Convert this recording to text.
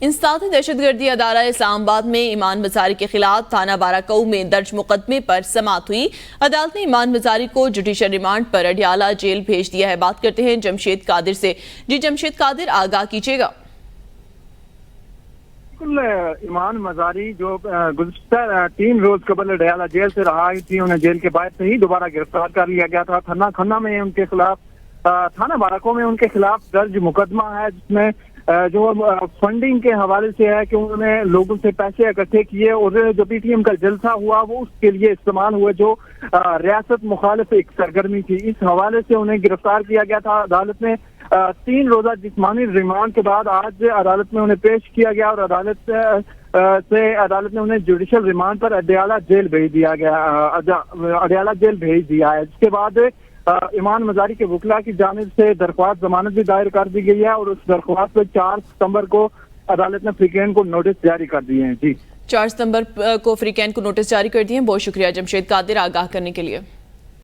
इंसदाद दहशतगर्दी अदालत इस्लामाबाद में ईमान मजारी के खिलाफ थाना बाराकऊ में दर्ज मुकदमे पर समाअत हुई। अदालत ने ईमान मजारी को जुडिशल रिमांड पर अडियाला जेल भेज दिया है। बात करते हैं जमशेद कादिर से। जी जमशेद कादिर, आगाह कीजिएगा। ईमान मजारी जो गुज़श्ता 3 रोज कबल अडियाला जेल से रहा थी, उन्हें जेल के बाहर से ही दोबारा गिरफ्तार कर लिया गया था। खन्ना में उनके खिलाफ, थाना बाराको में उनके खिलाफ दर्ज मुकदमा है, जिसमें जो फंडिंग के हवाले से है कि उन्होंने लोगों से पैसे इकट्ठे किए और जो पीटीएम का जलसा हुआ वो उसके लिए इस्तेमाल हुआ, जो रियासत मुखालिफ एक सरगर्मी थी। इस हवाले से उन्हें गिरफ्तार किया गया था। अदालत ने 3 रोजा जिस्मानी रिमांड के बाद आज अदालत में उन्हें पेश किया गया और अदालत ने उन्हें जुडिशल रिमांड पर अडियाला जेल भेज दिया गया, अडियाला जेल भेज दिया है। जिसके बाद ईमान मजारी के वकीला की जानिब से दरख्वास्त जमानत भी दायर कर दी गई है और उस दरख्वास्त पर 4 सितंबर को अदालत ने फ्रीकैन को नोटिस जारी कर दिए हैं। जी 4 सितंबर को फ्रीकैन को नोटिस जारी कर दिए हैं। बहुत शुक्रिया जमशेद कादिर आगाह करने के लिए।